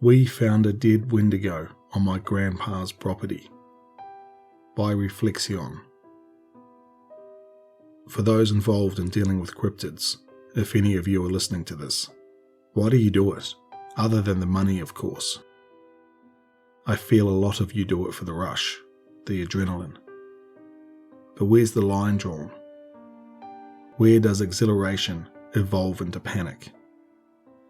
We found a dead Wendigo on my grandpa's property. By rephlexi0n. For those involved in dealing with cryptids, if any of you are listening to this, why do you do it? Other than the money, of course. I feel a lot of you do it for the rush, the adrenaline. But where's the line drawn? Where does exhilaration evolve into panic?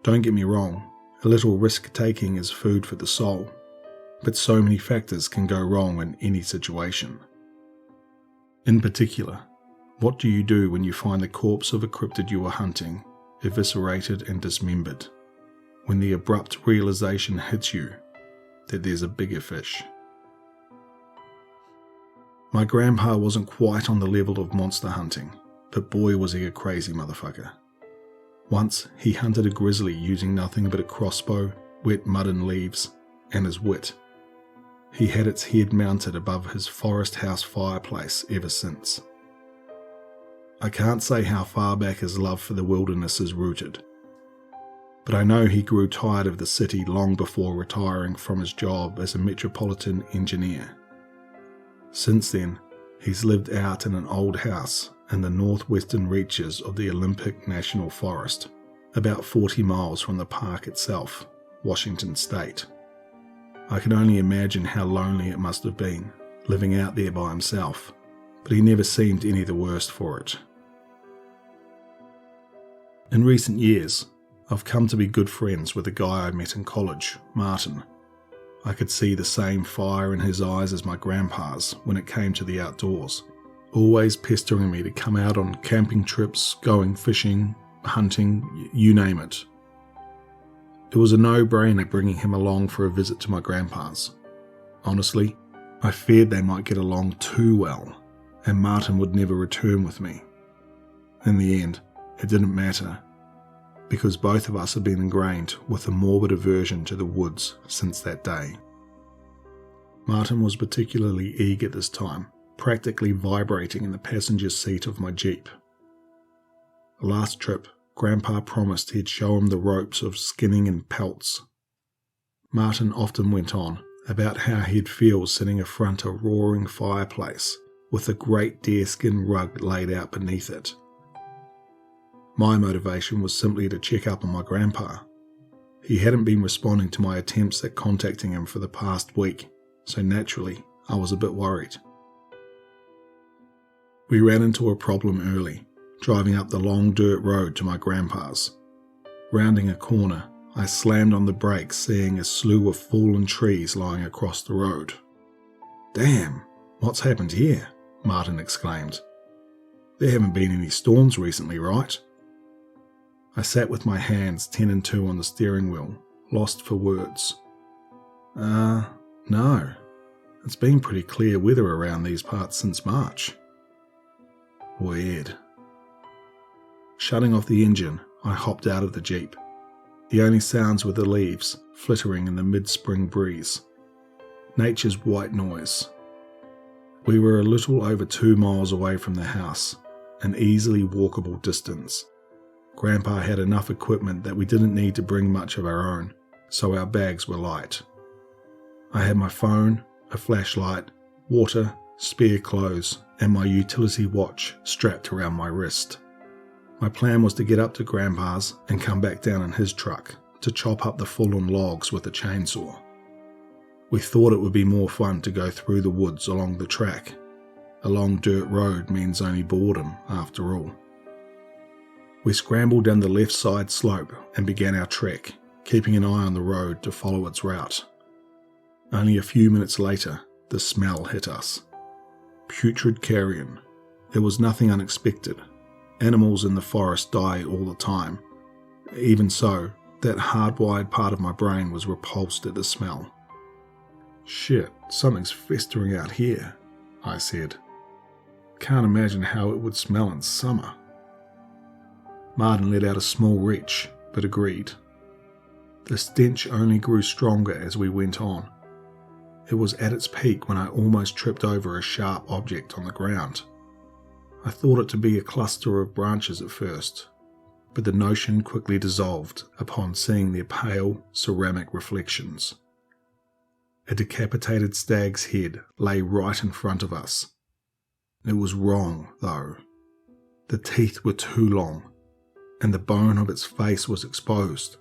Don't get me wrong, a little risk-taking is food for the soul, but so many factors can go wrong in any situation. In particular, what do you do when you find the corpse of a cryptid you are hunting, eviscerated and dismembered, when the abrupt realization hits you that there's a bigger fish? My grandpa wasn't quite on the level of monster hunting, but boy was he a crazy motherfucker. Once he hunted a grizzly using nothing but a crossbow, wet mud and leaves, and his wit. He had its head mounted above his forest house fireplace ever since. I can't say how far back his love for the wilderness is rooted, but I know he grew tired of the city long before retiring from his job as a metropolitan engineer. Since then, he's lived out in an old house in the northwestern reaches of the Olympic National Forest, about 40 miles from the park itself, Washington State. I can only imagine how lonely it must have been, living out there by himself, but he never seemed any the worse for it. In recent years, I've come to be good friends with a guy I met in college, Martin. I could see the same fire in his eyes as my grandpa's when it came to the outdoors, always pestering me to come out on camping trips, going fishing, hunting, you name it. It was a no-brainer bringing him along for a visit to my grandpa's. Honestly, I feared they might get along too well, and Martin would never return with me. In the end, it didn't matter, because both of us had been ingrained with a morbid aversion to the woods since that day. Martin was particularly eager this time, practically vibrating in the passenger seat of my Jeep. Last trip, Grandpa promised he'd show him the ropes of skinning and pelts. Martin often went on about how he'd feel sitting afront a roaring fireplace with a great deerskin rug laid out beneath it. My motivation was simply to check up on my grandpa. He hadn't been responding to my attempts at contacting him for the past week, so naturally I was a bit worried. We ran into a problem early, driving up the long dirt road to my grandpa's. Rounding a corner, I slammed on the brakes, seeing a slew of fallen trees lying across the road. "Damn, what's happened here?" Martin exclaimed. "There haven't been any storms recently, right?" I sat with my hands 10 and 2 on the steering wheel, lost for words. No. It's been pretty clear weather around these parts since March." Weird. Shutting off the engine, I hopped out of the Jeep. The only sounds were the leaves flittering in the mid-spring breeze. Nature's white noise. We were a little over 2 miles away from the house, an easily walkable distance. Grandpa had enough equipment that we didn't need to bring much of our own, so our bags were light. I had my phone, a flashlight, water, spare clothes, and my utility watch strapped around my wrist. My plan was to get up to Grandpa's and come back down in his truck to chop up the fallen logs with a chainsaw. We thought it would be more fun to go through the woods along the track. A long dirt road means only boredom, after all. We scrambled down the left side slope and began our trek, keeping an eye on the road to follow its route. Only a few minutes later, the smell hit us. Putrid carrion. There was nothing unexpected. Animals in the forest die all the time. Even so, that hardwired part of my brain was repulsed at the smell. "Shit, something's festering out here," I said. "Can't imagine how it would smell in summer." Martin let out a small retch, but agreed. The stench only grew stronger as we went on. It was at its peak when I almost tripped over a sharp object on the ground. I thought it to be a cluster of branches at first, but the notion quickly dissolved upon seeing their pale ceramic reflections. A decapitated stag's head lay right in front of us. It was wrong, though. The teeth were too long, and the bone of its face was exposed.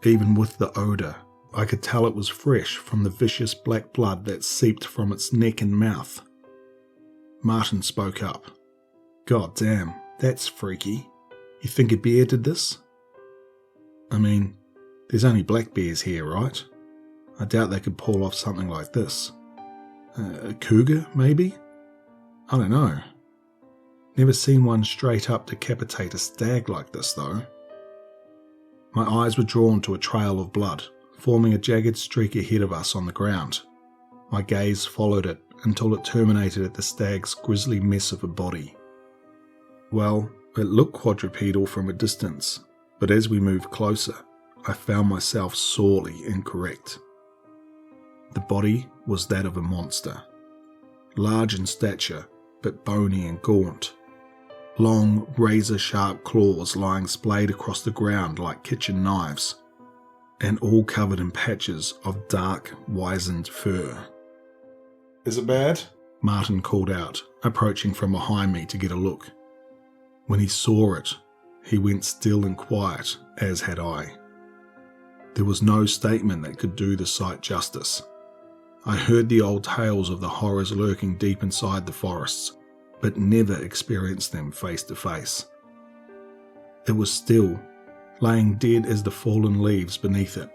Even with the odour, I could tell it was fresh from the vicious black blood that seeped from its neck and mouth. Martin spoke up. "God damn, that's freaky. You think a bear did this?" "I mean, there's only black bears here, right? I doubt they could pull off something like this. A cougar, maybe? I don't know. Never seen one straight up decapitate a stag like this, though." My eyes were drawn to a trail of blood, forming a jagged streak ahead of us on the ground. My gaze followed it until it terminated at the stag's grisly mess of a body. Well, it looked quadrupedal from a distance, but as we moved closer, I found myself sorely incorrect. The body was that of a monster, large in stature, but bony and gaunt. Long, razor-sharp claws lying splayed across the ground like kitchen knives, and all covered in patches of dark, wizened fur. "Is it bad?" Martin called out, approaching from behind me to get a look. When he saw it, he went still and quiet, as had I. There was no statement that could do the sight justice. I heard the old tales of the horrors lurking deep inside the forests, but never experienced them face to face. It was still, laying dead as the fallen leaves beneath it.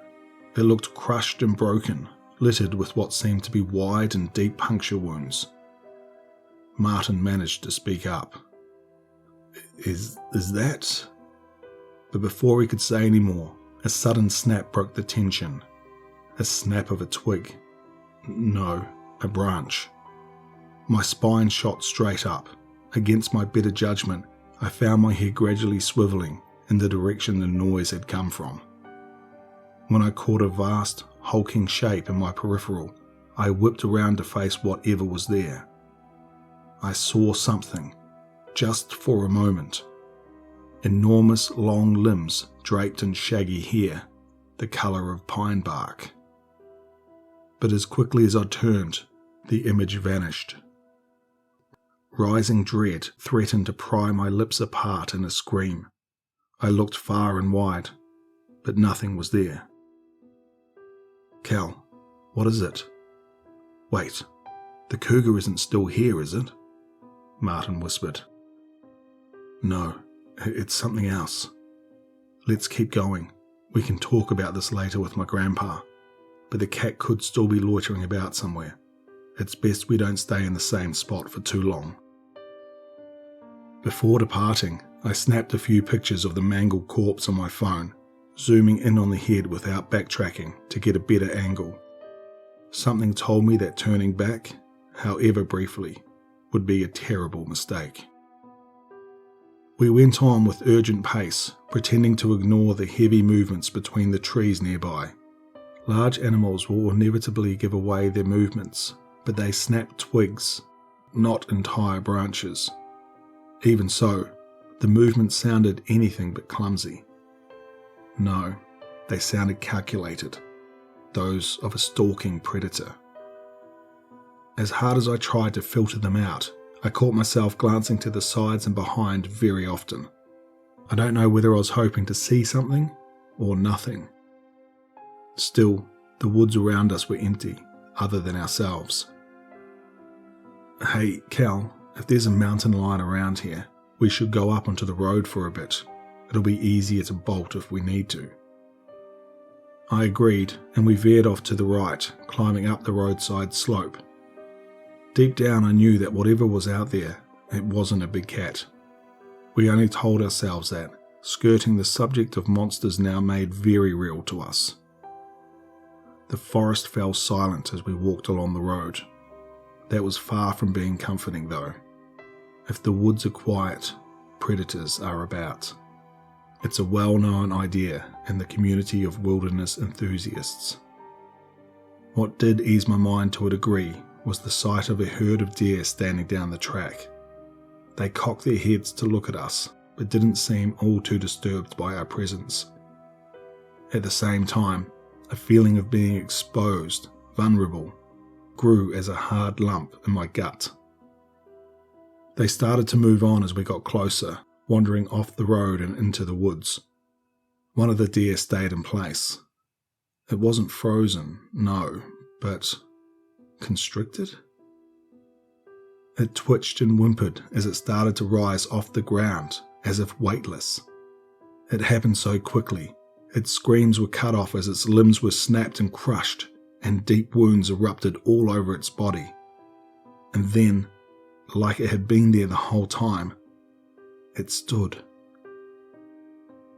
It looked crushed and broken, littered with what seemed to be wide and deep puncture wounds. Martin managed to speak up. Is that? But before he could say any more, a sudden snap broke the tension. A snap of a twig. No, a branch. My spine shot straight up. Against my better judgment, I found my head gradually swiveling in the direction the noise had come from. When I caught a vast, hulking shape in my peripheral, I whipped around to face whatever was there. I saw something, just for a moment. Enormous long limbs draped in shaggy hair, the colour of pine bark. But as quickly as I turned, the image vanished. Rising dread threatened to pry my lips apart in a scream. I looked far and wide, but nothing was there. "Cal, what is it?" "Wait, the cougar isn't still here, is it?" Martin whispered. "No, it's something else. Let's keep going. We can talk about this later with my grandpa, but the cat could still be loitering about somewhere. It's best we don't stay in the same spot for too long." Before departing, I snapped a few pictures of the mangled corpse on my phone, zooming in on the head without backtracking to get a better angle. Something told me that turning back, however briefly, would be a terrible mistake. We went on with urgent pace, pretending to ignore the heavy movements between the trees nearby. Large animals will inevitably give away their movements, but they snap twigs, not entire branches. Even so, the movement sounded anything but clumsy. No, they sounded calculated, those of a stalking predator. As hard as I tried to filter them out, I caught myself glancing to the sides and behind very often. I don't know whether I was hoping to see something or nothing. Still, the woods around us were empty, other than ourselves. "Hey, Cal, if there's a mountain lion around here, we should go up onto the road for a bit. It'll be easier to bolt if we need to." I agreed, and we veered off to the right, climbing up the roadside slope. Deep down I knew that whatever was out there, it wasn't a big cat. We only told ourselves that, skirting the subject of monsters now made very real to us. The forest fell silent as we walked along the road. That was far from being comforting though. If the woods are quiet, predators are about. It's a well-known idea in the community of wilderness enthusiasts. What did ease my mind to a degree was the sight of a herd of deer standing down the track. They cocked their heads to look at us, but didn't seem all too disturbed by our presence. At the same time, a feeling of being exposed, vulnerable, grew as a hard lump in my gut. They started to move on as we got closer, wandering off the road and into the woods. One of the deer stayed in place. It wasn't frozen, no, but constricted? It twitched and whimpered as it started to rise off the ground, as if weightless. It happened so quickly. Its screams were cut off as its limbs were snapped and crushed, and deep wounds erupted all over its body. And then, like it had been there the whole time, it stood.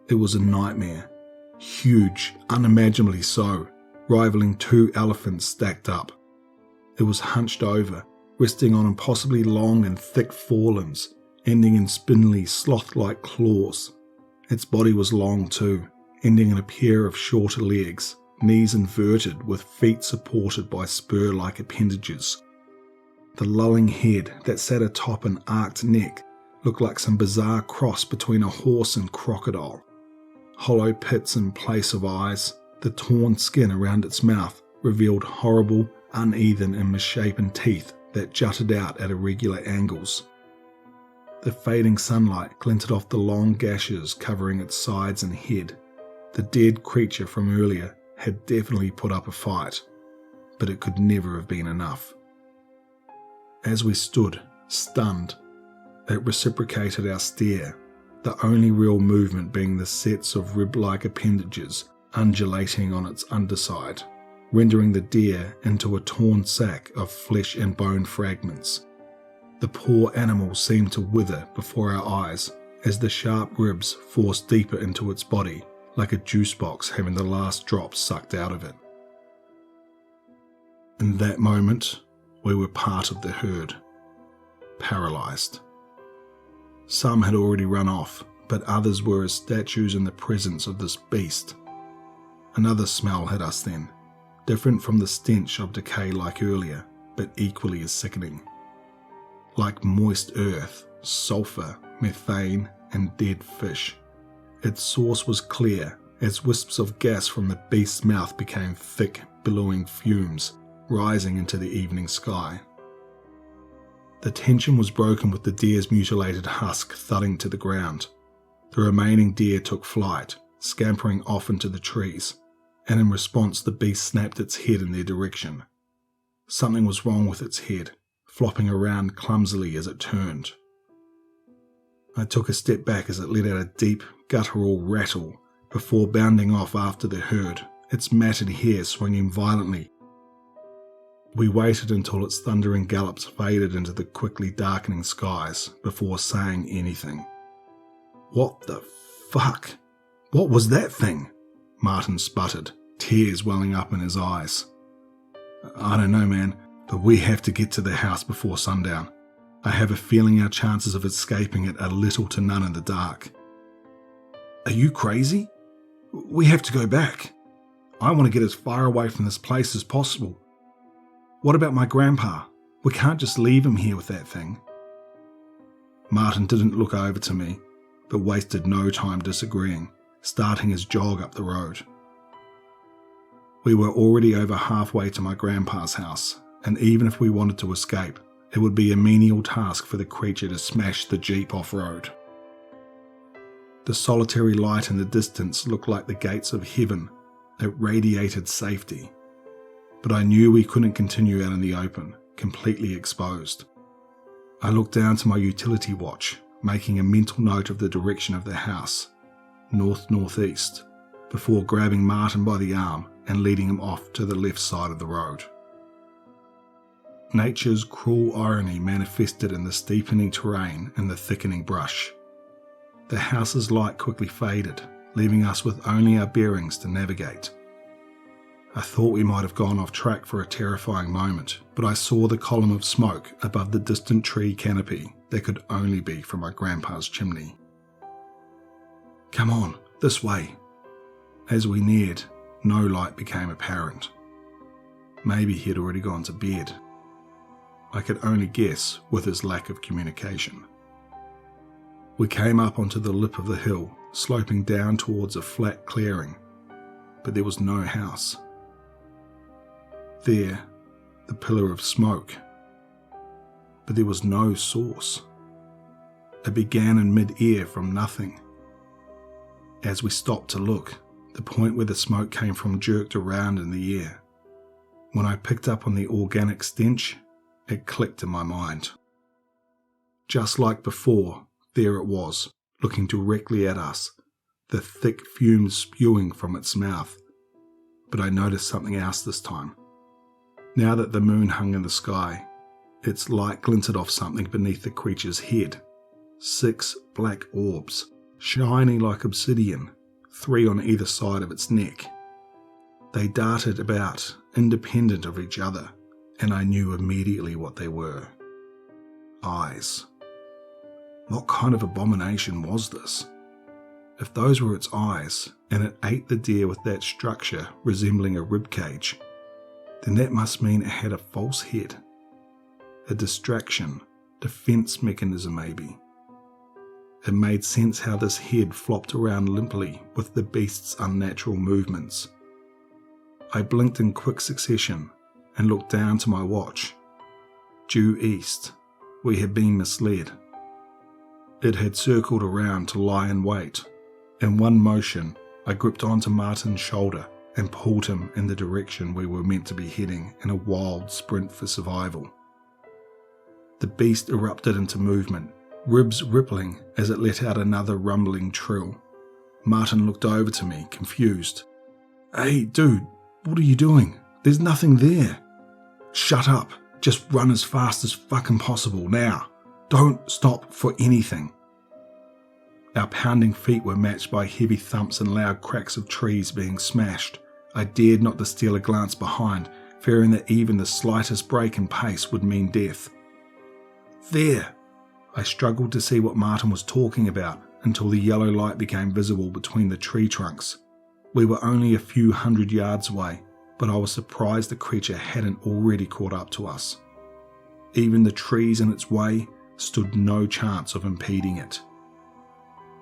It was a nightmare. Huge, unimaginably so, rivaling 2 elephants stacked up. It was hunched over, resting on impossibly long and thick forelimbs, ending in spindly, sloth-like claws. Its body was long too, ending in a pair of shorter legs, knees inverted with feet supported by spur-like appendages. The lolling head that sat atop an arched neck looked like some bizarre cross between a horse and crocodile. Hollow pits in place of eyes, the torn skin around its mouth revealed horrible, uneven and misshapen teeth that jutted out at irregular angles. The fading sunlight glinted off the long gashes covering its sides and head. The dead creature from earlier had definitely put up a fight, but it could never have been enough. As we stood, stunned, it reciprocated our stare, the only real movement being the sets of rib-like appendages undulating on its underside, rendering the deer into a torn sack of flesh and bone fragments. The poor animal seemed to wither before our eyes as the sharp ribs forced deeper into its body, like a juice box having the last drop sucked out of it. In that moment, we were part of the herd, paralyzed. Some had already run off, but others were as statues in the presence of this beast. Another smell hit us then, different from the stench of decay like earlier, but equally as sickening. Like moist earth, sulfur, methane, and dead fish. Its source was clear, as wisps of gas from the beast's mouth became thick, billowing fumes, rising into the evening sky. The tension was broken with the deer's mutilated husk thudding to the ground. The remaining deer took flight, scampering off into the trees, and in response the beast snapped its head in their direction. Something was wrong with its head, flopping around clumsily as it turned. I took a step back as it let out a deep, guttural rattle before bounding off after the herd, its matted hair swinging violently. We waited until its thundering gallops faded into the quickly darkening skies before saying anything. "What the fuck? What was that thing?" Martin sputtered, tears welling up in his eyes. "I don't know, man, but we have to get to the house before sundown. I have a feeling our chances of escaping it are little to none in the dark." "Are you crazy? We have to go back. I want to get as far away from this place as possible. What about my grandpa? We can't just leave him here with that thing." Martin didn't look over to me, but wasted no time disagreeing, starting his jog up the road. We were already over halfway to my grandpa's house, and even if we wanted to escape, it would be a menial task for the creature to smash the jeep off-road. The solitary light in the distance looked like the gates of heaven. It radiated safety. But I knew we couldn't continue out in the open, completely exposed. I looked down to my utility watch, making a mental note of the direction of the house, north-northeast, before grabbing Martin by the arm and leading him off to the left side of the road. Nature's cruel irony manifested in the steepening terrain and the thickening brush. The house's light quickly faded, leaving us with only our bearings to navigate. I thought we might have gone off track for a terrifying moment, but I saw the column of smoke above the distant tree canopy that could only be from my grandpa's chimney. "Come on, this way." As we neared, no light became apparent. Maybe he had already gone to bed. I could only guess with his lack of communication. We came up onto the lip of the hill, sloping down towards a flat clearing, but there was no house. There, the pillar of smoke, but there was no source. It began in mid-air from nothing. As we stopped to look, the point where the smoke came from jerked around in the air. When I picked up on the organic stench, it clicked in my mind. Just like before, there it was, looking directly at us, the thick fumes spewing from its mouth. But I noticed something else this time. Now that the moon hung in the sky, its light glinted off something beneath the creature's head. 6 black orbs, shiny like obsidian, 3 on either side of its neck. They darted about, independent of each other, and I knew immediately what they were. Eyes. What kind of abomination was this? If those were its eyes, and it ate the deer with that structure resembling a ribcage, then that must mean it had a false head. A distraction, defense mechanism maybe. It made sense how this head flopped around limply with the beast's unnatural movements. I blinked in quick succession and looked down to my watch. Due east, we had been misled. It had circled around to lie in wait. In one motion, I gripped onto Martin's shoulder and pulled him in the direction we were meant to be heading in a wild sprint for survival. The beast erupted into movement, ribs rippling as it let out another rumbling trill. Martin looked over to me, confused. "Hey, dude, what are you doing? There's nothing there." "Shut up. Just run as fast as fucking possible now. Don't stop for anything." Our pounding feet were matched by heavy thumps and loud cracks of trees being smashed. I dared not to steal a glance behind, fearing that even the slightest break in pace would mean death. "There!" I struggled to see what Martin was talking about until the yellow light became visible between the tree trunks. We were only a few 100 yards away, but I was surprised the creature hadn't already caught up to us. Even the trees in its way stood no chance of impeding it.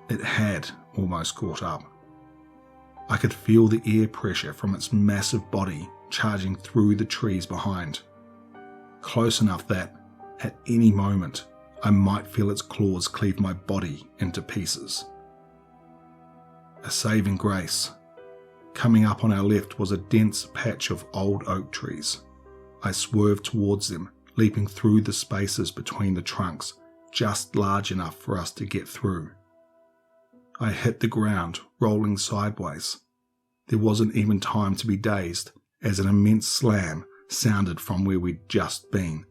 It had almost caught up. I could feel the air pressure from its massive body charging through the trees behind. Close enough that, at any moment, I might feel its claws cleave my body into pieces. A saving grace. Coming up on our left was a dense patch of old oak trees. I swerved towards them, leaping through the spaces between the trunks, just large enough for us to get through. I hit the ground, rolling sideways. There wasn't even time to be dazed, as an immense slam sounded from where we'd just been.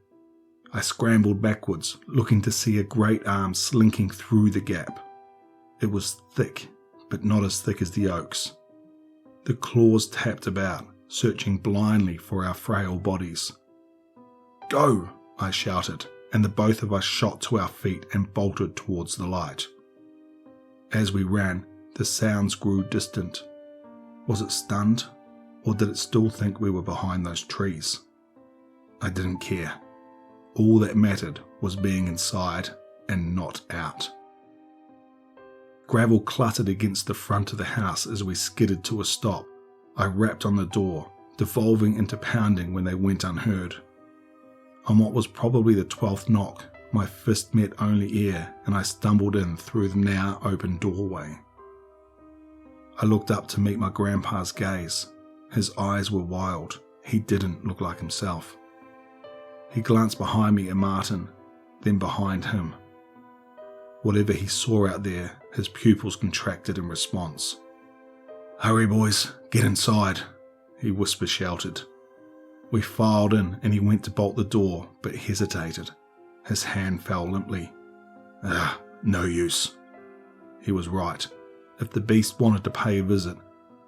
I scrambled backwards, looking to see a great arm slinking through the gap. It was thick, but not as thick as the oaks. The claws tapped about, searching blindly for our frail bodies. "Go!" I shouted, and the both of us shot to our feet and bolted towards the light. As we ran, the sounds grew distant. Was it stunned, or did it still think we were behind those trees? I didn't care. All that mattered was being inside and not out. Gravel cluttered against the front of the house as we skidded to a stop. I rapped on the door, devolving into pounding when they went unheard. On what was probably the 12th knock, my fist met only air and I stumbled in through the now open doorway. I looked up to meet my grandpa's gaze. His eyes were wild. He didn't look like himself. He glanced behind me at Martin, then behind him. Whatever he saw out there, his pupils contracted in response. "Hurry, boys, get inside," he whisper-shouted. We filed in and he went to bolt the door, but hesitated. His hand fell limply. No use. He was right. If the beast wanted to pay a visit,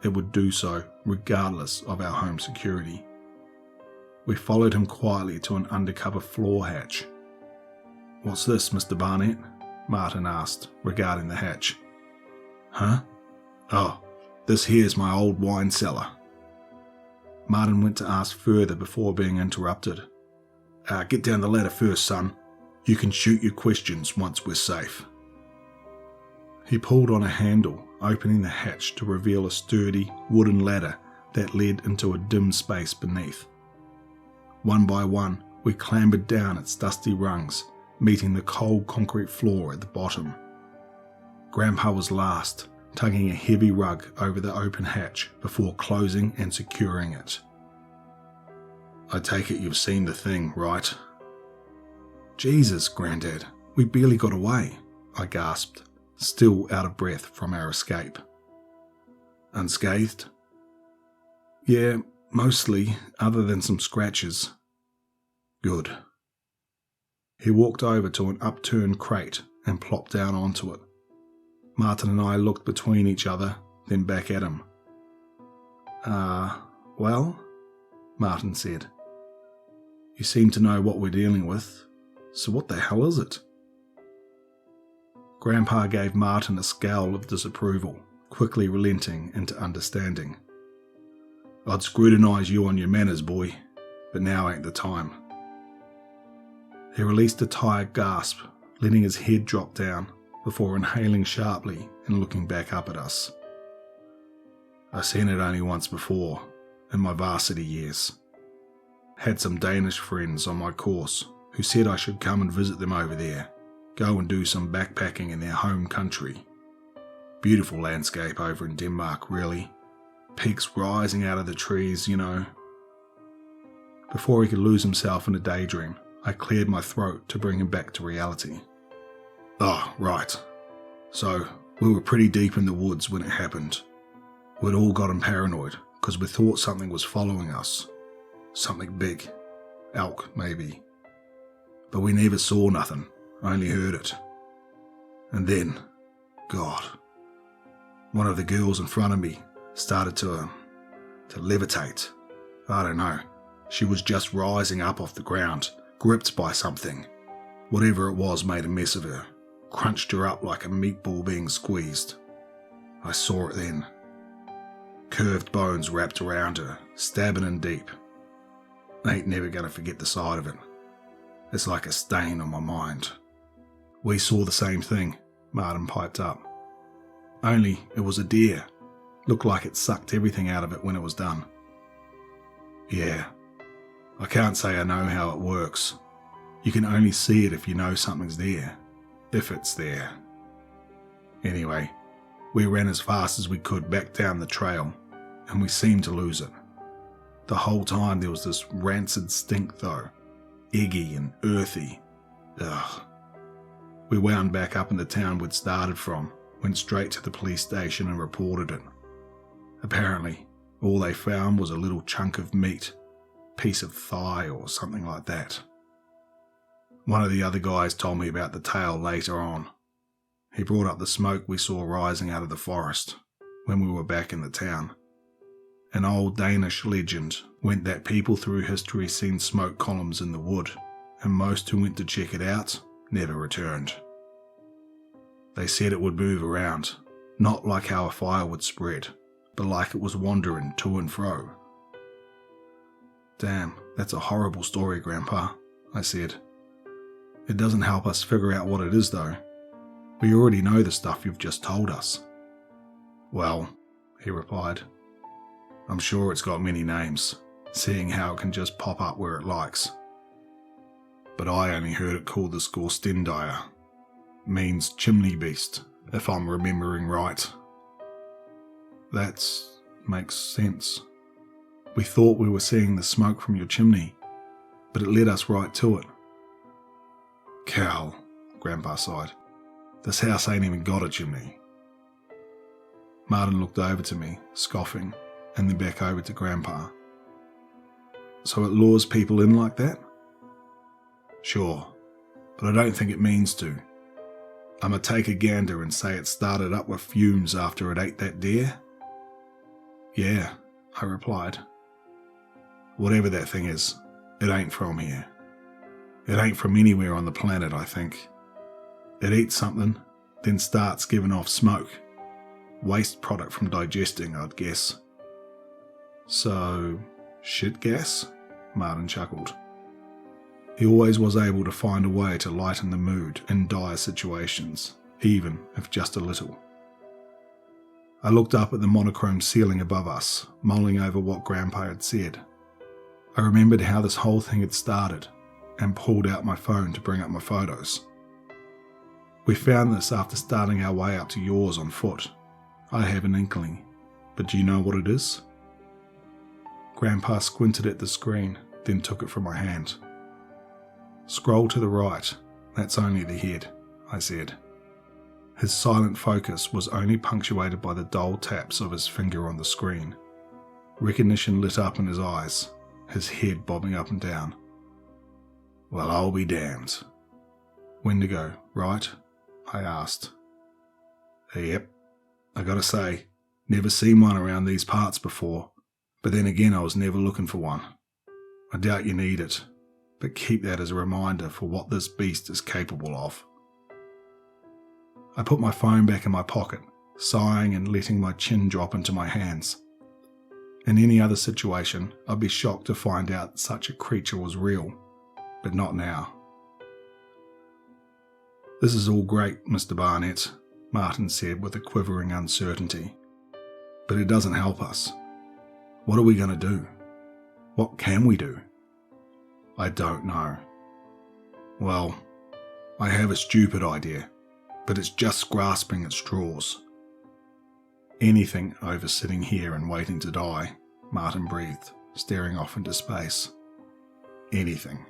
it would do so, regardless of our home security. We followed him quietly to an undercover floor hatch. "What's this, Mr. Barnett?" Martin asked, regarding the hatch. "Huh? Oh, this here's my old wine cellar." Martin went to ask further before being interrupted. "Get down the ladder first, son. You can shoot your questions once we're safe." He pulled on a handle, opening the hatch to reveal a sturdy wooden ladder that led into a dim space beneath. One by one, we clambered down its dusty rungs, meeting the cold concrete floor at the bottom. Grandpa was last, tugging a heavy rug over the open hatch before closing and securing it. "I take it you've seen the thing, right?" "Jesus, Grandad, we barely got away," I gasped, still out of breath from our escape. "Unscathed?" "Yeah, mostly, other than some scratches." "Good." He walked over to an upturned crate and plopped down onto it. Martin and I looked between each other, then back at him. Well?" Martin said. "You seem to know what we're dealing with, so what the hell is it?" Grandpa gave Martin a scowl of disapproval, quickly relenting into understanding. "I'd scrutinise you on your manners, boy, but now ain't the time." He released a tired gasp, letting his head drop down before inhaling sharply and looking back up at us. "I seen it only once before, in my varsity years. Had some Danish friends on my course who said I should come and visit them over there, go and do some backpacking in their home country. Beautiful landscape over in Denmark, really. Peaks rising out of the trees, you know." Before he could lose himself in a daydream, I cleared my throat to bring him back to reality. "Oh, right. So, we were pretty deep in the woods when it happened. We'd all gotten paranoid because we thought something was following us. Something big. Elk, maybe. But we never saw nothing, only heard it. And then, God, one of the girls in front of me started to levitate. I don't know. She was just rising up off the ground, gripped by something. Whatever it was made a mess of her, crunched her up like a meatball being squeezed. I saw it then. Curved bones wrapped around her, stabbing in deep. I ain't never gonna forget the sight of it. It's like a stain on my mind." "We saw the same thing," Martin piped up. "Only it was a deer. Looked like it sucked everything out of it when it was done." "Yeah. I can't say I know how it works. You can only see it if you know something's there. If it's there. Anyway, we ran as fast as we could back down the trail, and we seemed to lose it. The whole time there was this rancid stink though. Eggy and earthy. Ugh. We wound back up in the town we'd started from, went straight to the police station and reported it. Apparently, all they found was a little chunk of meat, piece of thigh or something like that. One of the other guys told me about the tale later on. He brought up the smoke we saw rising out of the forest when we were back in the town. An old Danish legend went that people through history seen smoke columns in the wood, and most who went to check it out never returned. They said it would move around, not like how a fire would spread, but like it was wandering to and fro. "Damn, that's a horrible story, Grandpa," I said. "It doesn't help us figure out what it is, though. We already know the stuff you've just told us." "Well," he replied, "I'm sure it's got many names, seeing how it can just pop up where it likes. But I only heard it called the Skorstendyr. Means chimney beast, if I'm remembering right." "That makes sense. We thought we were seeing the smoke from your chimney, but it led us right to it." "Cal," Grandpa sighed. "This house ain't even got a chimney." Martin looked over to me, scoffing, and then back over to Grandpa. "So it lures people in like that?" "Sure, but I don't think it means to. I'ma take a gander and say it started up with fumes after it ate that deer?" "Yeah," I replied. "Whatever that thing is, it ain't from here. It ain't from anywhere on the planet, I think. It eats something, then starts giving off smoke. Waste product from digesting, I'd guess." "So, shit gas?" Martin chuckled. He always was able to find a way to lighten the mood in dire situations, even if just a little. I looked up at the monochrome ceiling above us, mulling over what Grandpa had said. I remembered how this whole thing had started and pulled out my phone to bring up my photos. We found this after starting our way up to yours on foot. I have an inkling, but do you know what it is? Grandpa squinted at the screen, then took it from my hand. Scroll to the right, that's only the head, I said. His silent focus was only punctuated by the dull taps of his finger on the screen. Recognition lit up in his eyes, his head bobbing up and down. Well, I'll be damned. Wendigo, right? I asked. Yep. I gotta say, never seen one around these parts before, but then again I was never looking for one. I doubt you need it, but keep that as a reminder for what this beast is capable of. I put my phone back in my pocket, sighing and letting my chin drop into my hands. In any other situation, I'd be shocked to find out that such a creature was real, but not now. This is all great, Mr. Barnett, Martin said with a quivering uncertainty. But it doesn't help us. What are we going to do? What can we do? I don't know. Well, I have a stupid idea, but it's just grasping at straws. Anything over sitting here and waiting to die, Martin breathed, staring off into space. Anything.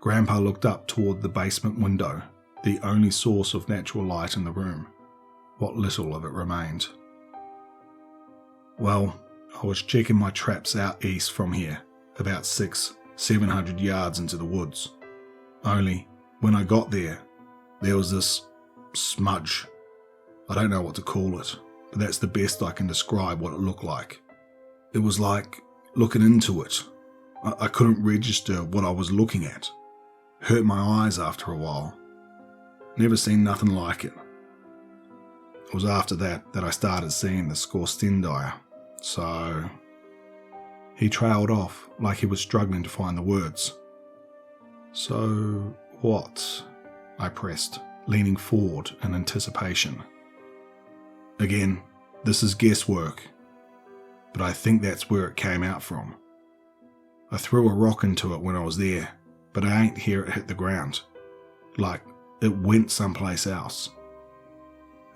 Grandpa looked up toward the basement window, the only source of natural light in the room, what little of it remained. Well, I was checking my traps out east from here, about 600-700 yards into the woods. Only, when I got there, there was this smudge. I don't know what to call it, but that's the best I can describe what it looked like. It was like looking into it. I couldn't register what I was looking at. Hurt my eyes after a while. Never seen nothing like it. It was after that I started seeing the Skorstendire. So... He trailed off like he was struggling to find the words. So what? I pressed, leaning forward in anticipation. Again, this is guesswork, but I think that's where it came out from. I threw a rock into it when I was there, but I ain't hear it hit the ground. Like it went someplace else.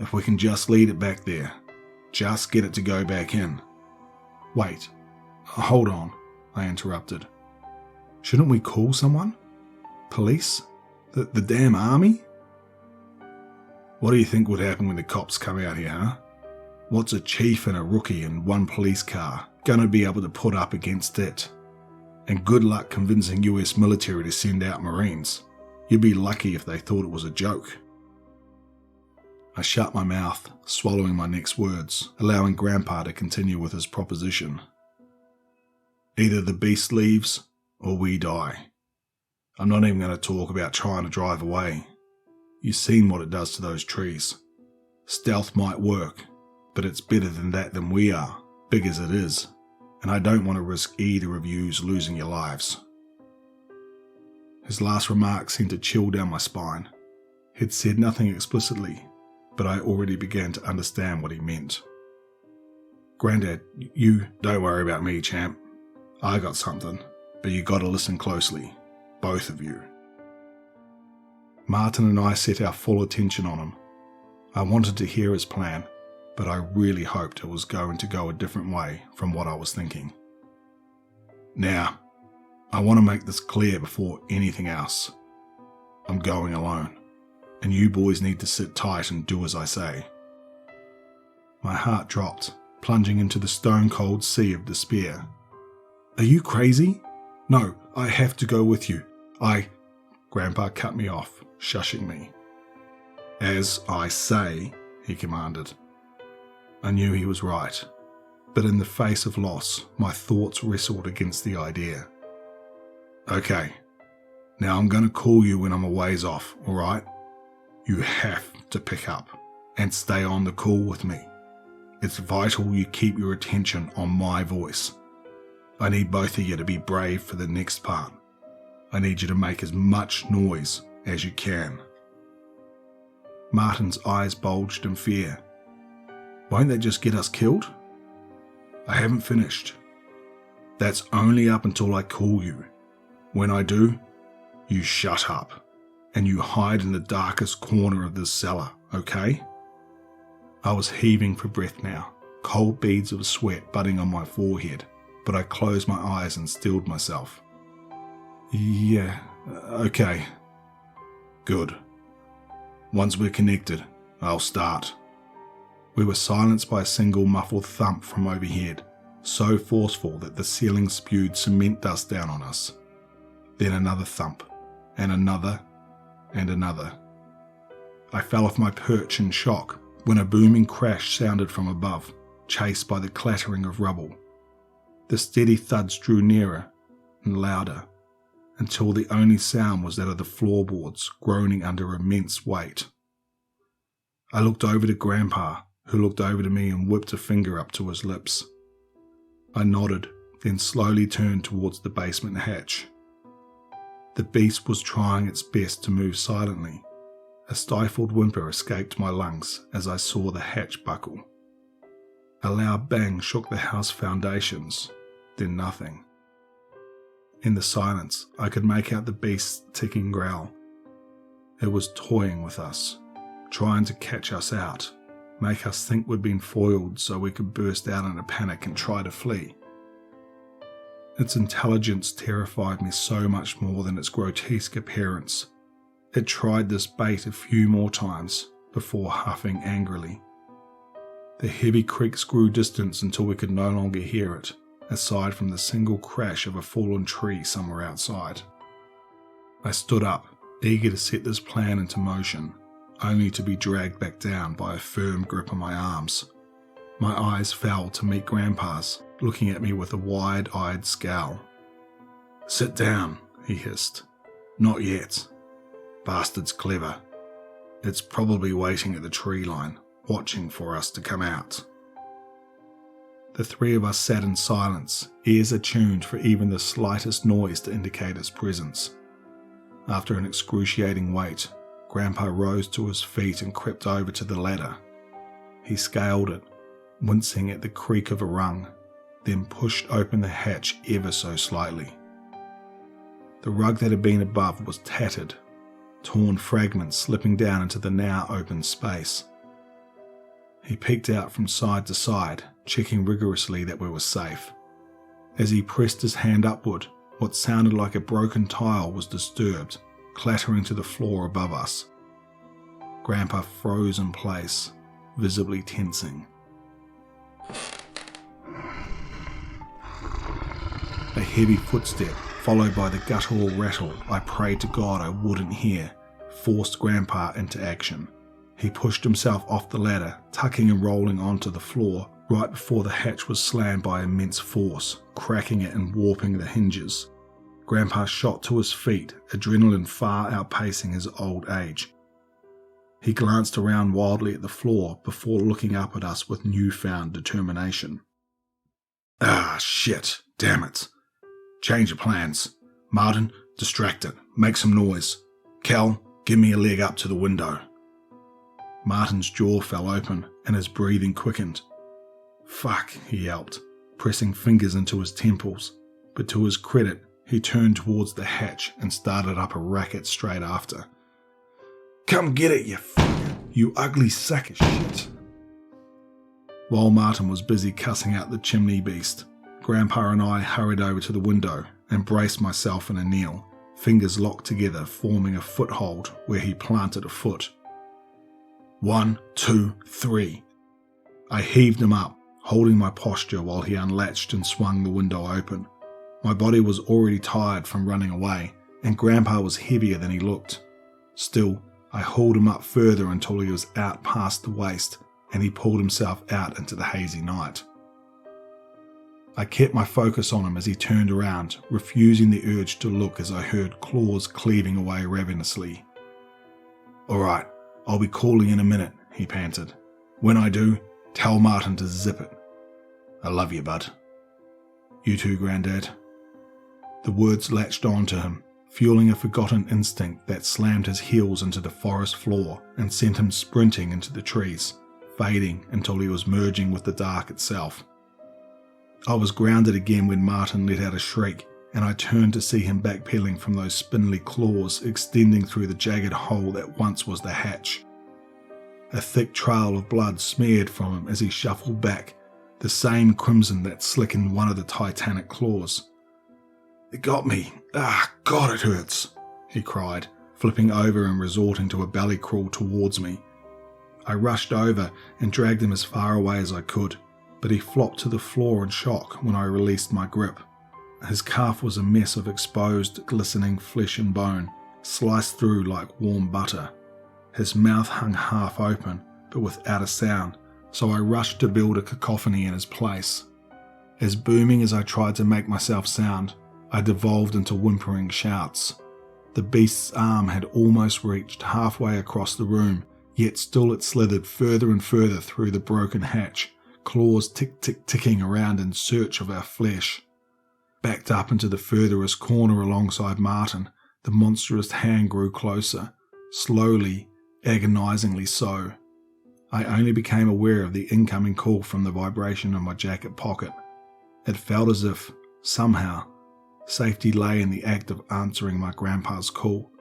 If we can just lead it back there, just get it to go back in. Wait, hold on, I interrupted. Shouldn't we call someone? Police? The damn army? What do you think would happen when the cops come out here, huh? What's a chief and a rookie and one police car gonna be able to put up against it? And good luck convincing US military to send out Marines. You'd be lucky if they thought it was a joke. I shut my mouth, swallowing my next words, allowing Grandpa to continue with his proposition. Either the beast leaves, or we die. I'm not even going to talk about trying to drive away. You've seen what it does to those trees. Stealth might work, but it's better than that than we are, big as it is, and I don't want to risk either of yous losing your lives. His last remark sent a chill down my spine. He'd said nothing explicitly, but I already began to understand what he meant. Grandad, you don't worry about me, champ. I got something, but you gotta listen closely, both of you. Martin and I set our full attention on him. I wanted to hear his plan, but I really hoped it was going to go a different way from what I was thinking. Now, I want to make this clear before anything else. I'm going alone, and you boys need to sit tight and do as I say. My heart dropped, plunging into the stone-cold sea of despair. Are you crazy? No, I have to go with you. Grandpa cut me off, shushing me. As I say, he commanded. I knew he was right, but in the face of loss, my thoughts wrestled against the idea. Okay, now I'm going to call you when I'm a ways off, alright? You have to pick up and stay on the call with me. It's vital you keep your attention on my voice. I need both of you to be brave for the next part. I need you to make as much noise as you can. Martin's eyes bulged in fear. Won't that just get us killed? I haven't finished. That's only up until I call you. When I do, you shut up and you hide in the darkest corner of this cellar, okay? I was heaving for breath now, cold beads of sweat budding on my forehead, but I closed my eyes and stilled myself. Yeah, okay. Good. Once we're connected, I'll start. We were silenced by a single muffled thump from overhead, so forceful that the ceiling spewed cement dust down on us. Then another thump, and another, and another. I fell off my perch in shock when a booming crash sounded from above, chased by the clattering of rubble. The steady thuds drew nearer and louder, until the only sound was that of the floorboards groaning under immense weight. I looked over to Grandpa, who looked over to me and whipped a finger up to his lips. I nodded, then slowly turned towards the basement hatch. The beast was trying its best to move silently. A stifled whimper escaped my lungs as I saw the hatch buckle. A loud bang shook the house foundations, then nothing. In the silence, I could make out the beast's ticking growl. It was toying with us, trying to catch us out, make us think we'd been foiled so we could burst out in a panic and try to flee. Its intelligence terrified me so much more than its grotesque appearance. It tried this bait a few more times before huffing angrily. The heavy creaks grew distant until we could no longer hear it, aside from the single crash of a fallen tree somewhere outside. I stood up, eager to set this plan into motion, only to be dragged back down by a firm grip on my arms. My eyes fell to meet Grandpa's, looking at me with a wide-eyed scowl. "Sit down," he hissed. "Not yet. Bastard's clever. It's probably waiting at the tree line, watching for us to come out." The three of us sat in silence, ears attuned for even the slightest noise to indicate its presence. After an excruciating wait, Grandpa rose to his feet and crept over to the ladder. He scaled it, wincing at the creak of a rung, then pushed open the hatch ever so slightly. The rug that had been above was tattered, torn fragments slipping down into the now open space. He peeked out from side to side, checking rigorously that we were safe. As he pressed his hand upward, what sounded like a broken tile was disturbed, clattering to the floor above us. Grandpa froze in place, visibly tensing. A heavy footstep, followed by the guttural rattle I prayed to God I wouldn't hear, forced Grandpa into action. He pushed himself off the ladder, tucking and rolling onto the floor right before the hatch was slammed by immense force, cracking it and warping the hinges. Grandpa shot to his feet, adrenaline far outpacing his old age. He glanced around wildly at the floor before looking up at us with newfound determination. "Ah, shit, damn it. Change of plans. Martin, distract it, make some noise. Cal, give me a leg up to the window." Martin's jaw fell open and his breathing quickened. "Fuck," he yelped, pressing fingers into his temples, but to his credit, he turned towards the hatch and started up a racket straight after. "Come get it, you fucker, you ugly sack of shit." While Martin was busy cussing out the chimney beast, Grandpa and I hurried over to the window and braced myself in a kneel, fingers locked together forming a foothold where he planted a foot. 1, 2, 3. I heaved him up, holding my posture while he unlatched and swung the window open. My body was already tired from running away, and Grandpa was heavier than he looked. Still, I hauled him up further until he was out past the waist, and he pulled himself out into the hazy night. I kept my focus on him as he turned around, refusing the urge to look as I heard claws cleaving away ravenously. "All right, I'll be calling in a minute," he panted. "When I do, tell Martin to zip it. I love you, bud." "You too, Grandad." The words latched on to him, fueling a forgotten instinct that slammed his heels into the forest floor and sent him sprinting into the trees, fading until he was merging with the dark itself. I was grounded again when Martin let out a shriek, and I turned to see him backpedaling from those spindly claws extending through the jagged hole that once was the hatch. A thick trail of blood smeared from him as he shuffled back, the same crimson that slickened one of the titanic claws. "It got me. Ah, God, it hurts," he cried, flipping over and resorting to a belly crawl towards me. I rushed over and dragged him as far away as I could, but he flopped to the floor in shock when I released my grip. His calf was a mess of exposed, glistening flesh and bone, sliced through like warm butter. His mouth hung half open, but without a sound, so I rushed to build a cacophony in his place. As booming as I tried to make myself sound, I devolved into whimpering shouts. The beast's arm had almost reached halfway across the room, yet still it slithered further and further through the broken hatch, claws ticking around in search of our flesh. Backed up into the furthest corner alongside Martin, the monstrous hand grew closer, slowly, agonizingly so. I only became aware of the incoming call from the vibration in my jacket pocket. It felt as if, somehow, safety lay in the act of answering my grandpa's call.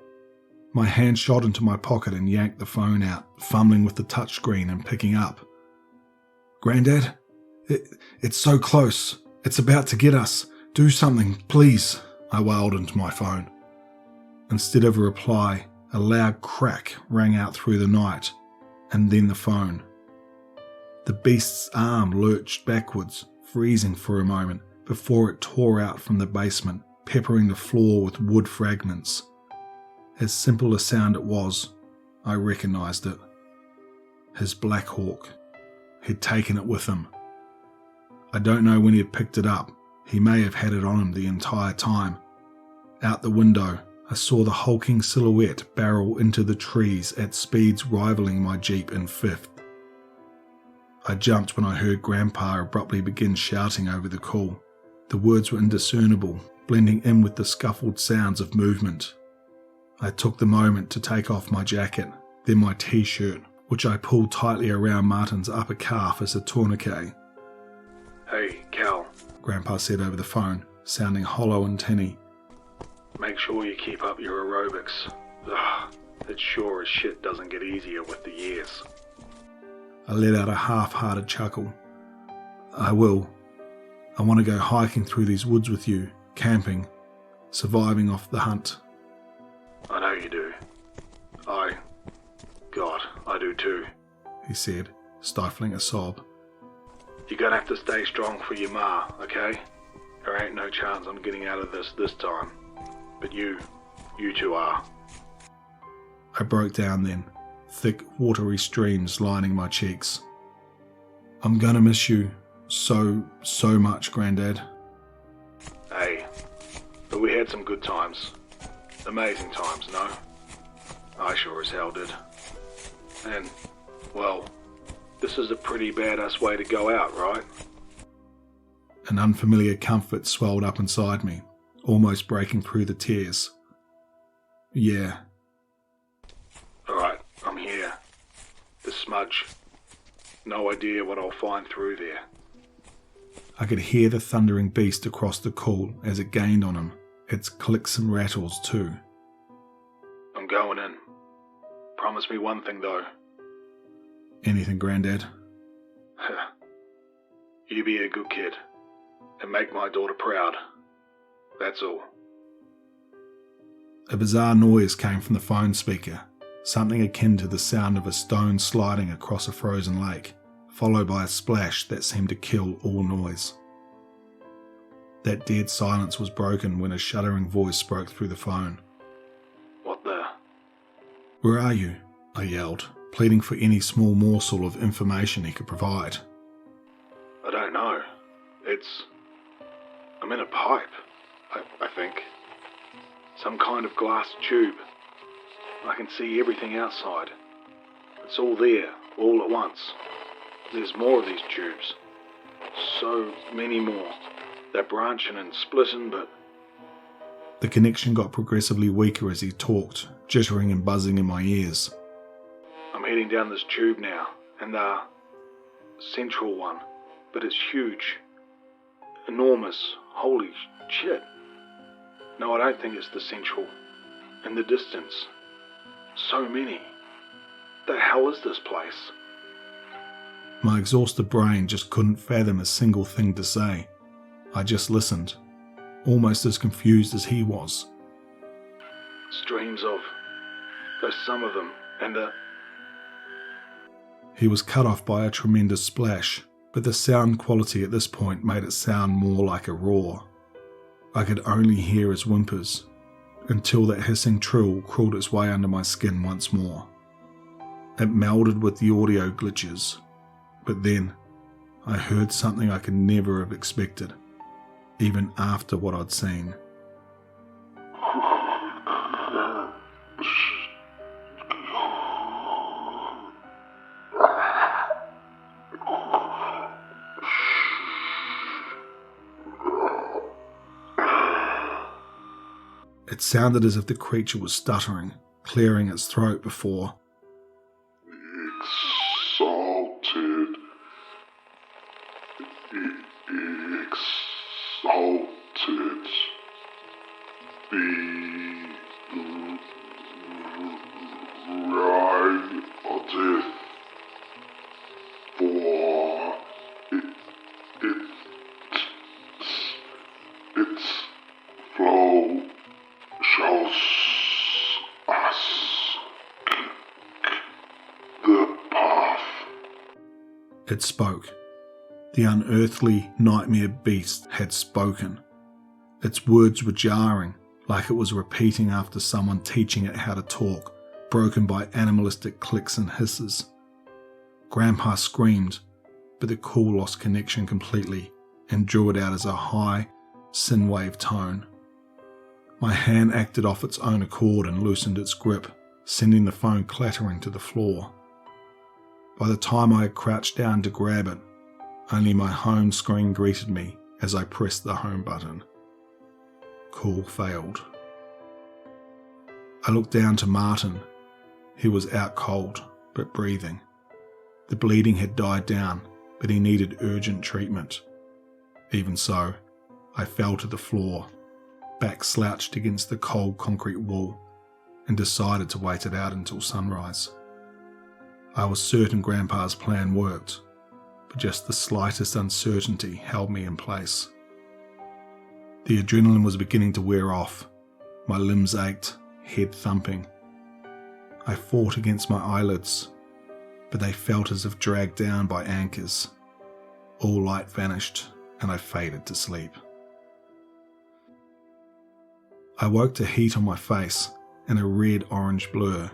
My hand shot into my pocket and yanked the phone out, fumbling with the touchscreen and picking up. "Granddad? It's so close. It's about to get us. Do something, please," I wailed into my phone. Instead of a reply, a loud crack rang out through the night, and then the phone. The beast's arm lurched backwards, freezing for a moment, before it tore out from the basement, peppering the floor with wood fragments. As simple a sound it was, I recognised it. His Black Hawk. He'd taken it with him. I don't know when he'd picked it up. He may have had it on him the entire time. Out the window, I saw the hulking silhouette barrel into the trees at speeds rivaling my Jeep in fifth. I jumped when I heard Grandpa abruptly begin shouting over the call. The words were indiscernible, blending in with the scuffled sounds of movement. I took the moment to take off my jacket, then my t-shirt, which I pulled tightly around Martin's upper calf as a tourniquet. "Hey, Cal," Grandpa said over the phone, sounding hollow and tinny. "Make sure you keep up your aerobics. Ugh, it sure as shit doesn't get easier with the years." I let out a half-hearted chuckle. "I will. I want to go hiking through these woods with you, camping, surviving off the hunt." "I know you do. God, I do too," he said, stifling a sob. "You're gonna have to stay strong for your ma, okay? There ain't no chance I'm getting out of this time. But you two are." I broke down then, thick, watery streams lining my cheeks. "I'm gonna miss you so much, Grandad." "Hey, but we had some good times. Amazing times, no? I sure as hell did. And, well, this is a pretty badass way to go out, right?" An unfamiliar comfort swelled up inside me, almost breaking through the tears. "Yeah." "Alright, I'm here. The smudge. No idea what I'll find through there." I could hear the thundering beast across the cool as it gained on him, its clicks and rattles too. "I'm going in. Promise me one thing though." "Anything, Grandad?" "You be a good kid and make my daughter proud. That's all." A bizarre noise came from the phone speaker, something akin to the sound of a stone sliding across a frozen lake, followed by a splash that seemed to kill all noise. That dead silence was broken when a shuddering voice broke through the phone. "What the?" "Where are you?" I yelled, pleading for any small morsel of information he could provide. "I don't know. I'm in a pipe, I think. Some kind of glass tube. I can see everything outside. It's all there, all at once. There's more of these tubes. So many more. They're branching and splitting, but The connection got progressively weaker as he talked, jittering and buzzing in my ears. I'm heading down this tube now, and the central one, but it's huge. Enormous. Holy shit. No, I don't think it's the central. In the distance. So many. The hell is this place? My exhausted brain just couldn't fathom a single thing to say. I just listened, almost as confused as he was. Streams of... There's some of them, and He was cut off by a tremendous splash, but the sound quality at this point made it sound more like a roar. I could only hear his whimpers, until that hissing trill crawled its way under my skin once more. It melded with the audio glitches, but then I heard something I could never have expected, even after what I'd seen. It sounded as if the creature was stuttering, clearing its throat before... Exalted. The rhyme of death. For its flow shows us the path. It spoke. The unearthly nightmare beast had spoken. Its words were jarring, like it was repeating after someone teaching it how to talk, broken by animalistic clicks and hisses. Grandpa screamed, but the call lost connection completely and drew it out as a high, synthwave tone. My hand acted off its own accord and loosened its grip, sending the phone clattering to the floor. By the time I had crouched down to grab it, only my home screen greeted me as I pressed the home button. Call failed. I looked down to Martin. He was out cold, but breathing. The bleeding had died down, but he needed urgent treatment. Even so, I fell to the floor, back slouched against the cold concrete wall, and decided to wait it out until sunrise. I was certain Grandpa's plan worked, but just the slightest uncertainty held me in place. The adrenaline was beginning to wear off. My limbs ached, head thumping. I fought against my eyelids, but they felt as if dragged down by anchors. All light vanished, and I faded to sleep. I woke to heat on my face and a red-orange blur.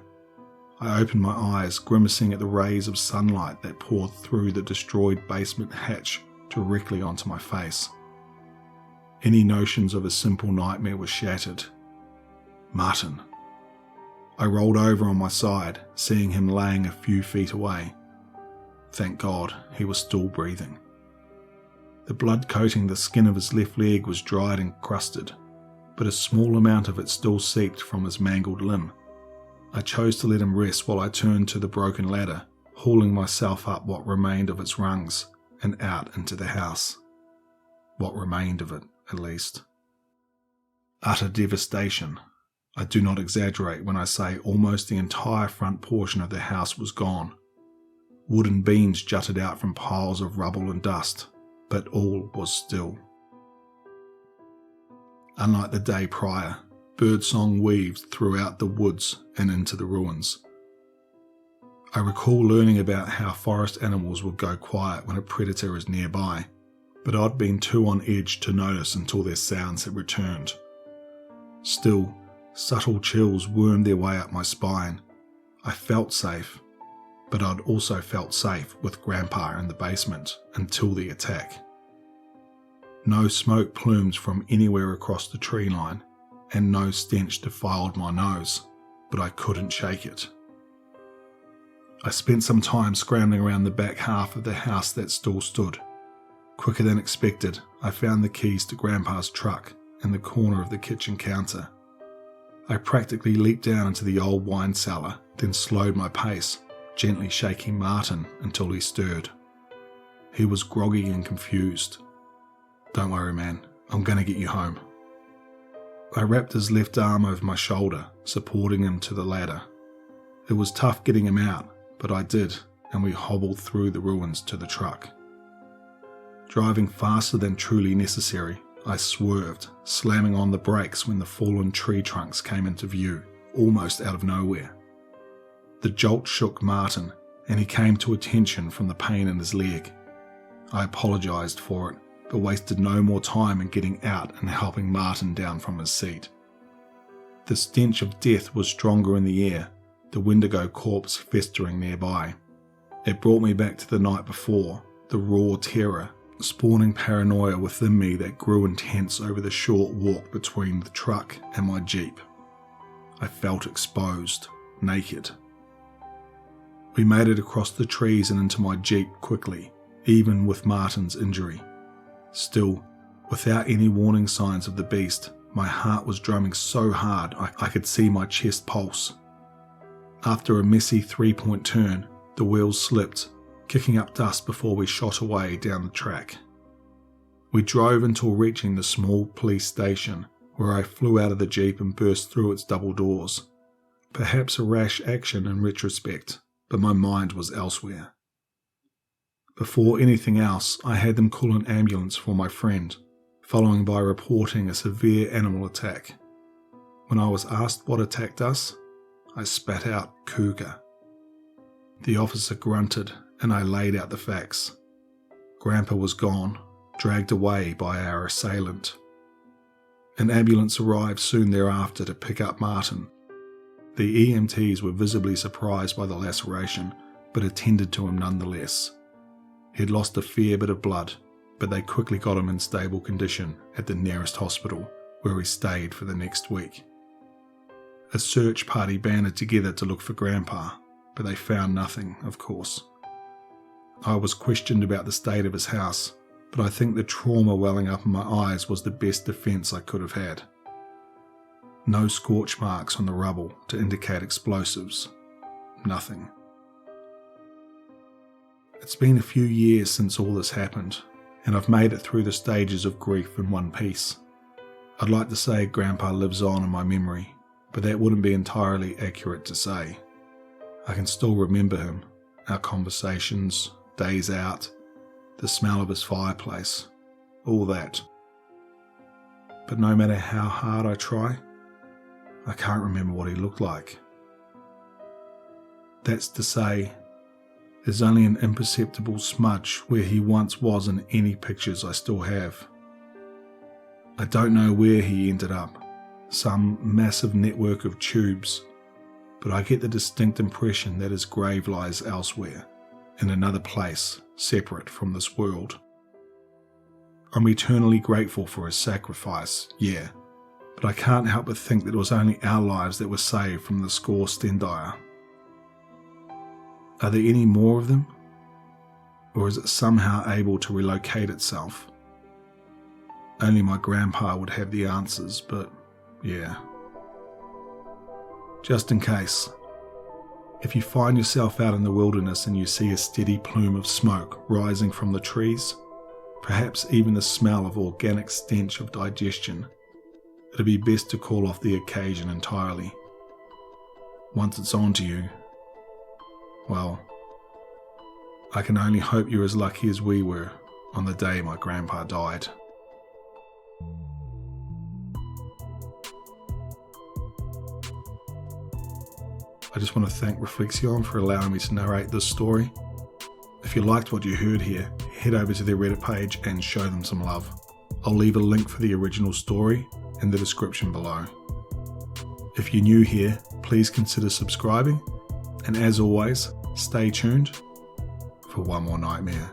I opened my eyes, grimacing at the rays of sunlight that poured through the destroyed basement hatch directly onto my face. Any notions of a simple nightmare were shattered. Martin. I rolled over on my side, seeing him laying a few feet away. Thank God he was still breathing. The blood coating the skin of his left leg was dried and crusted, but a small amount of it still seeped from his mangled limb. I chose to let him rest while I turned to the broken ladder, hauling myself up what remained of its rungs and out into the house. What remained of it, at least. Utter devastation. I do not exaggerate when I say almost the entire front portion of the house was gone. Wooden beams jutted out from piles of rubble and dust, but all was still. Unlike the day prior, birdsong weaved throughout the woods and into the ruins. I recall learning about how forest animals would go quiet when a predator is nearby, but I'd been too on edge to notice until their sounds had returned. Still, subtle chills wormed their way up my spine. I felt safe, but I'd also felt safe with Grandpa in the basement until the attack. No smoke plumes from anywhere across the tree line, and no stench defiled my nose, but I couldn't shake it. I spent some time scrambling around the back half of the house that still stood. Quicker than expected, I found the keys to Grandpa's truck in the corner of the kitchen counter. I practically leaped down into the old wine cellar, then slowed my pace, gently shaking Martin until he stirred. He was groggy and confused. "Don't worry, man, I'm gonna get you home." I wrapped his left arm over my shoulder, supporting him to the ladder. It was tough getting him out, but I did, and we hobbled through the ruins to the truck. Driving faster than truly necessary, I swerved, slamming on the brakes when the fallen tree trunks came into view, almost out of nowhere. The jolt shook Martin, and he came to attention from the pain in his leg. I apologised for it, but wasted no more time in getting out and helping Martin down from his seat. The stench of death was stronger in the air, the Wendigo corpse festering nearby. It brought me back to the night before, the raw terror, spawning paranoia within me that grew intense over the short walk between the truck and my Jeep. I felt exposed, naked. We made it across the trees and into my Jeep quickly, even with Martin's injury. Still, without any warning signs of the beast, my heart was drumming so hard I could see my chest pulse. After a messy 3-point turn, the wheels slipped, kicking up dust before we shot away down the track. We drove until reaching the small police station, where I flew out of the Jeep and burst through its double doors. Perhaps a rash action in retrospect, but my mind was elsewhere. Before anything else, I had them call an ambulance for my friend, following by reporting a severe animal attack. When I was asked what attacked us, I spat out cougar. The officer grunted and I laid out the facts. Grandpa was gone, dragged away by our assailant. An ambulance arrived soon thereafter to pick up Martin. The EMTs were visibly surprised by the laceration, but attended to him nonetheless. He'd lost a fair bit of blood, but they quickly got him in stable condition at the nearest hospital, where he stayed for the next week. A search party banded together to look for Grandpa, but they found nothing, of course. I was questioned about the state of his house, but I think the trauma welling up in my eyes was the best defence I could have had. No scorch marks on the rubble to indicate explosives. Nothing. It's been a few years since all this happened, and I've made it through the stages of grief in one piece. I'd like to say Grandpa lives on in my memory, but that wouldn't be entirely accurate to say. I can still remember him, our conversations, days out, the smell of his fireplace, all that. But no matter how hard I try, I can't remember what he looked like. That's to say, there's only an imperceptible smudge where he once was in any pictures I still have. I don't know where he ended up, some massive network of tubes, but I get the distinct impression that his grave lies elsewhere, in another place, separate from this world. I'm eternally grateful for his sacrifice, yeah, but I can't help but think that it was only our lives that were saved from the Skorstendire. Are there any more of them? Or is it somehow able to relocate itself? Only my grandpa would have the answers, but yeah. Just in case, if you find yourself out in the wilderness and you see a steady plume of smoke rising from the trees, perhaps even the smell of organic stench of digestion, it'd be best to call off the occasion entirely. Once it's on to you, well, I can only hope you're as lucky as we were on the day my grandpa died. I just want to thank rephlexi0n for allowing me to narrate this story. If you liked what you heard here, head over to their Reddit page and show them some love. I'll leave a link for the original story in the description below. If you're new here, please consider subscribing, and as always, stay tuned for one more nightmare.